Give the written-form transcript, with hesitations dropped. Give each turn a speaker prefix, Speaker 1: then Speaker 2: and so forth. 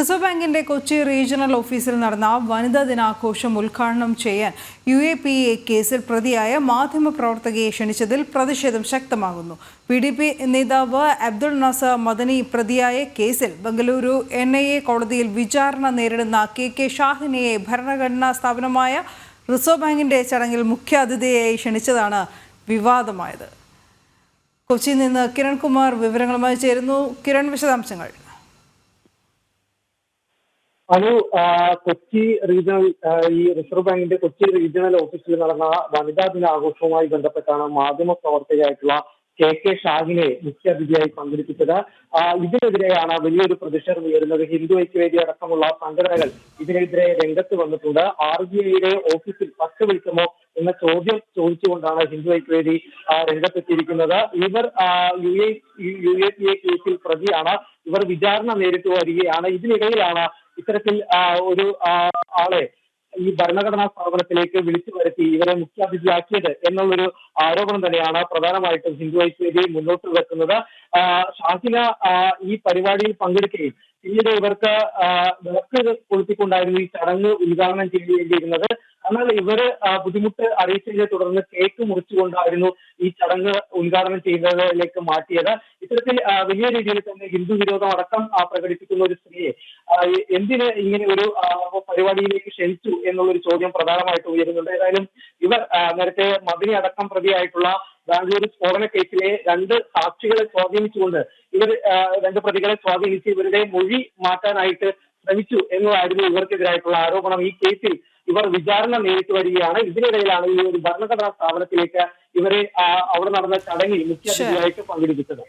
Speaker 1: Reserve ബാങ്കിന്റെ Kochi regional ഓഫീസിൽ നടന്ന വനിതാ ദിനാഘോഷം ഉദ്ഘാടനം ചെയ്യാൻ UAPA കേസിൽ പ്രതിയായ മാധ്യമപ്രവർത്തകയെ ക്ഷണിച്ചതിൽ പ്രതിഷേധം ശക്തമാകുന്നു. PDP നേതാവ് അബ്ദുൾ നാസർ മദനി പ്രതിയായ കേസിൽ ബംഗളൂരു NIA കോടതിയിൽ വിചാരണ നേരിടുന്ന KK ഷാഹിനെയെ ഭരണഘടനാ സ്ഥാപനമായ റിസർവ് ബാങ്കിന്റെ ചടങ്ങിൽ മുഖ്യാതിഥിയായി ക്ഷണിച്ചതാണ് വിവാദമായത്. കൊച്ചിയിൽ നിന്ന് കിരൺകുമാർ വിവരങ്ങളുമായി ചേരുന്നു. കിരൺ, വിശദാംശങ്ങൾ.
Speaker 2: കൊച്ചി റീജിയണൽ റിസർവ് ബാങ്കിന്റെ കൊച്ചി റീജിയണൽ ഓഫീസിൽ നടന്ന വനിതാ ദിനാഘോഷവുമായി ബന്ധപ്പെട്ടാണ് മാധ്യമ പ്രവർത്തകയായിട്ടുള്ള KK ഷാഹിനെ മുഖ്യാതിഥിയായി പങ്കെടുപ്പിച്ചത്. ഇതിനെതിരെയാണ് വലിയൊരു പ്രതിഷേധം ഉയരുന്നത്. ഹിന്ദു ഐക്യവേദി അടക്കമുള്ള സംഘടനകൾ ഇതിനെതിരെ രംഗത്ത് വന്നിട്ടുണ്ട്. RBIയുടെ ഓഫീസിൽ പത്ത് വിളിക്കുമോ എന്ന ചോദ്യം ചോദിച്ചുകൊണ്ടാണ് ഹിന്ദു ഐക്യവേദി രംഗത്തെത്തിയിരിക്കുന്നത്. ഇവർ UAPA കേസിൽ പ്രതിയാണ്. ഇവർ വിചാരണ നേരിട്ട് വരികയാണ്. ഇതിനിടയിലാണ് ഇത്തരത്തിൽ ഒരു ആളെ ഈ ഭരണഘടനാ സ്ഥാപനത്തിലേക്ക് വിളിച്ചു വരുത്തി ഇവരെ മുഖ്യാതിഥിയാക്കിയത് എന്നുള്ളൊരു ആരോപണം തന്നെയാണ് പ്രധാനമായിട്ടും ഹിന്ദു ഐക്യവേദി മുന്നോട്ട് വെക്കുന്നത്. ഷാഹിന ഈ പരിപാടിയിൽ പങ്കെടുക്കുകയും പിന്നീട് ഇവർക്ക് വിളക്ക് കൊളുത്തിക്കൊണ്ടായിരുന്നു ഈ ചടങ്ങ് ഉദ്ഘാടനം ചെയ്യേണ്ടിയിരുന്നത്. എന്നാൽ ഇവര് ബുദ്ധിമുട്ട് അറിയിച്ചതിനെ തുടർന്ന് കേക്ക് മുറിച്ചുകൊണ്ടായിരുന്നു ഈ ചടങ്ങ് ഉദ്ഘാടനം ചെയ്യുന്നതിലേക്ക് മാറ്റിയത്. ഇത്തരത്തിൽ വലിയ രീതിയിൽ തന്നെ ഹിന്ദു വിരോധം അടക്കം പ്രകടിപ്പിക്കുന്ന ഒരു സ്ത്രീയെ എന്തിന് ഇങ്ങനെ ഒരു പരിപാടിയിലേക്ക് ക്ഷണിച്ചു എന്നുള്ളൊരു ചോദ്യം പ്രധാനമായിട്ട് ഉയരുന്നുണ്ട്. ഏതായാലും ഇവർ നേരത്തെ മദനി അടക്കം പ്രതിയായിട്ടുള്ള ബാംഗ്ലൂർ സ്ഫോടന കേസിലെ രണ്ട് സാക്ഷികളെ സ്വാധീനിച്ചുകൊണ്ട് രണ്ട് പ്രതികളെ സ്വാധീനിച്ച് ഇവരുടെ മൊഴി മാറ്റാനായിട്ട് ശ്രമിച്ചു എന്നതായിരുന്നു ഇവർക്കെതിരായിട്ടുള്ള ആരോപണം. ഈ കേസിൽ ഇവർ വിചാരണ നേരിട്ട് വരികയാണ്. ഇതിനിടയിലാണ് ഈ ഒരു ഭരണഘടനാ സ്ഥാപനത്തിലേക്ക് ഇവരെ അവിടെ നടന്ന ചടങ്ങിൽ മുഖ്യാതിഥിയായിട്ട് പങ്കെടുപ്പിച്ചത്.